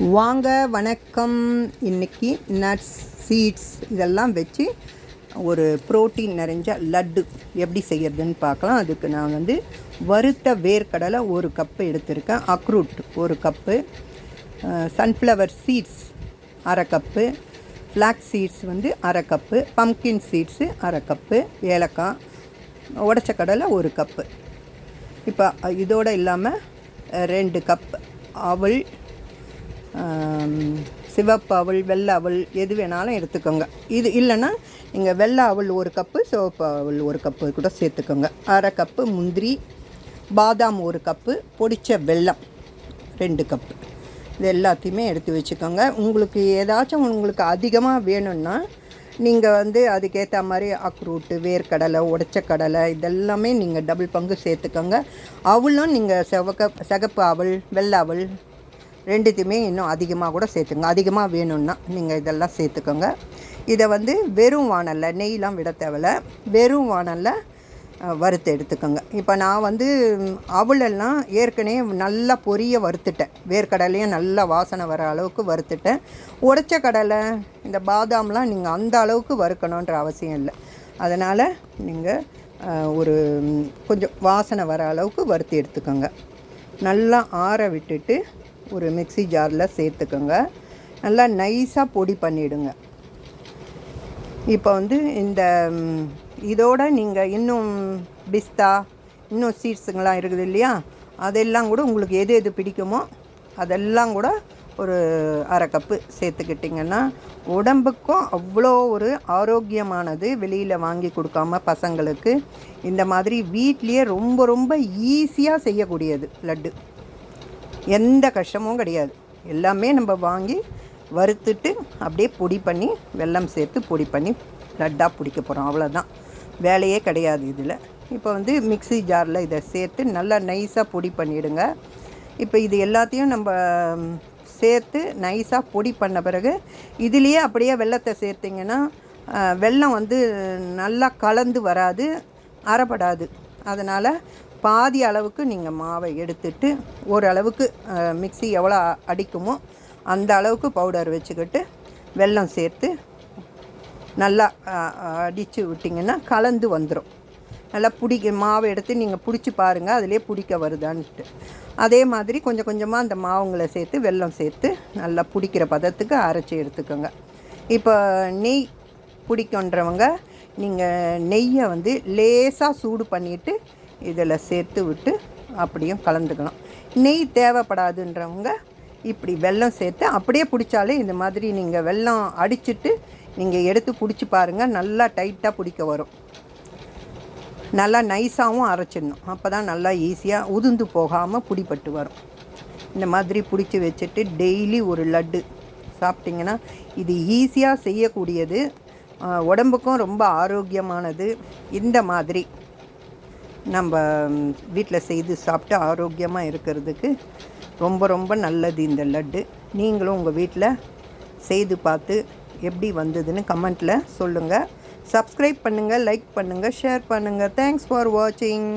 வாங்க வணக்கம். இன்றைக்கி நட்ஸ் சீட்ஸ் இதெல்லாம் வச்சு ஒரு ப்ரோட்டீன் நிறைஞ்ச லட்டு எப்படி செய்கிறதுன்னு பார்க்கலாம். அதுக்கு நான் வறுத்த வேர்க்கடலை 1 கப்பு எடுத்திருக்கேன், அக்ரூட் 1 cup, sunflower seeds 1/2 cup, flax seeds 1/2 cup, pumpkin seeds 1/2 cup, ஏலக்காய், உடச்ச கடலை 1 கப்பு. இப்போ இதோடு இல்லாமல் 2 கப் அவல், சிவப்பு அவல், வெள்ளை அவல் எது வேணாலும் எடுத்துக்கோங்க. இது இல்லைன்னா நீங்கள் வெள்ளை அவல் 1 கப்பு, சிவப்பு அவல் 1 கப்பு கூட சேர்த்துக்கோங்க. 1/2 கப்பு முந்திரி, பாதாம் 1 கப்பு, பொடிச்ச வெல்லம் 2 கப்பு. இது எல்லாத்தையுமே எடுத்து வச்சுக்கோங்க. உங்களுக்கு ஏதாச்சும் உங்களுக்கு அதிகமாக வேணும்னா நீங்கள் அதுக்கேற்ற மாதிரி அக்ரூட்டு, வேர்க்கடலை, உடச்ச கடலை இதெல்லாமே நீங்கள் டபுள் பங்கு சேர்த்துக்கோங்க. அவளும் நீங்கள் சிகப்பு அவல், வெள்ளை அவல் ரெண்டுத்தையுமே இன்னும் அதிகமாக கூட சேர்த்துங்க. அதிகமாக வேணும்னா நீங்கள் இதெல்லாம் சேர்த்துக்கோங்க. இதை வெறும் வானலில், நெய்லாம் விட தேவையில்ல, வெறும் வானலில் வறுத்து எடுத்துக்கோங்க. இப்போ நான் அவலெல்லாம் ஏற்கனவே நல்லா பொரிய வறுத்துட்டேன். வேர்க்கடலையும் நல்லா வாசனை வர அளவுக்கு வறுத்துட்டேன். உடச்ச கடலை, இந்த பாதாம்லாம் நீங்கள் அந்த அளவுக்கு வறுக்கணுன்ற அவசியம் இல்லை. அதனால் நீங்கள் ஒரு கொஞ்சம் வாசனை வர அளவுக்கு வறுத்து எடுத்துக்கோங்க. நல்லா ஆற விட்டுட்டு ஒரு மிக்ஸி ஜாரில் சேர்த்துக்கோங்க. நல்லா நைஸாக பொடி பண்ணிவிடுங்க. இப்போ இந்த இதோட நீங்கள் இன்னும் பிஸ்தா, இன்னும் சீட்ஸுங்கெல்லாம் இருக்குது இல்லையா, அதெல்லாம் கூட உங்களுக்கு எது எது பிடிக்குமோ அதெல்லாம் கூட ஒரு 1/2 கப்பு சேர்த்துக்கிட்டிங்கன்னா உடம்புக்கும் அவ்வளோ ஒரு ஆரோக்கியமானது. வெளியில் வாங்கி கொடுக்காம பசங்களுக்கு இந்த மாதிரி வீட்லேயே ரொம்ப ரொம்ப ஈஸியாக செய்யக்கூடியது லட்டு. எந்த கஷ்டமும் கிடையாது. எல்லாமே நம்ம வாங்கி வறுத்துட்டு அப்படியே பொடி பண்ணி வெல்லம் சேர்த்து பொடி பண்ணி லட்டாக பிடிக்க போகிறோம். அவ்வளோதான், வேலையே கிடையாது இதில். இப்போ மிக்ஸி ஜாரில் இதை சேர்த்து நல்லா நைஸாக பொடி பண்ணிவிடுங்க. இப்போ இது எல்லாத்தையும் நம்ம சேர்த்து நைஸாக பொடி பண்ண பிறகு இதுலேயே அப்படியே வெல்லத்தை சேர்த்திங்கன்னா வெல்லம் நல்லா கலந்து வராது, அரைப்படாது. அதனால் பாதி அளவுக்கு நீங்கள் மாவை எடுத்துட்டு ஓரளவுக்கு மிக்ஸி எவ்வளோ அடிக்குமோ அந்த அளவுக்கு பவுடர் வச்சுக்கிட்டு வெல்லம் சேர்த்து நல்லா அடித்து விட்டிங்கன்னா கலந்து வந்துடும். நல்லா மாவை எடுத்து நீங்கள் பிடிச்சி பாருங்கள், அதிலே பிடிக்க வருதான்ட்டு. அதே மாதிரி கொஞ்சம் கொஞ்சமாக அந்த மாவுங்களை சேர்த்து வெல்லம் சேர்த்து நல்லா பிடிக்கிற பதத்துக்கு அரைச்சி எடுத்துக்கோங்க. இப்போ நெய் பிடிக்குன்றவங்க நீங்கள் நெய்யை லேசாக சூடு பண்ணிவிட்டு இதில் சேர்த்து விட்டு அப்படியும் கலந்துக்கலாம். நெய் தேவைப்படாதுன்றவங்க இப்படி வெல்லம் சேர்த்து அப்படியே பிடிச்சாலே இந்த மாதிரி நீங்கள் வெல்லம் அடிச்சுட்டு நீங்கள் எடுத்து பிடிச்சி பாருங்கள், நல்லா டைட்டாக பிடிக்க வரும். நல்லா நைஸாகவும் அரைச்சிடணும். அப்போ தான் நல்லா ஈஸியாக உதிர்ந்து போகாமல் பிடிப்பட்டு வரும். இந்த மாதிரி பிடிச்சி வச்சுட்டு டெய்லி ஒரு லட்டு சாப்பிட்டிங்கன்னா இது ஈஸியாக செய்யக்கூடியது, உடம்புக்கும் ரொம்ப ஆரோக்கியமானது. இந்த மாதிரி நம்ம வீட்டில் செய்து சாப்பிட்டு ஆரோக்கியமாக இருக்கிறதுக்கு ரொம்ப ரொம்ப நல்லது இந்த லட்டு. நீங்களும் உங்கள் வீட்டில் செய்து பார்த்து எப்படி வந்ததுன்னு கமெண்ட்டில் சொல்லுங்கள். சப்ஸ்கிரைப் பண்ணுங்கள், லைக் பண்ணுங்கள், ஷேர் பண்ணுங்கள். தேங்க்ஸ் ஃபார் வாட்சிங்.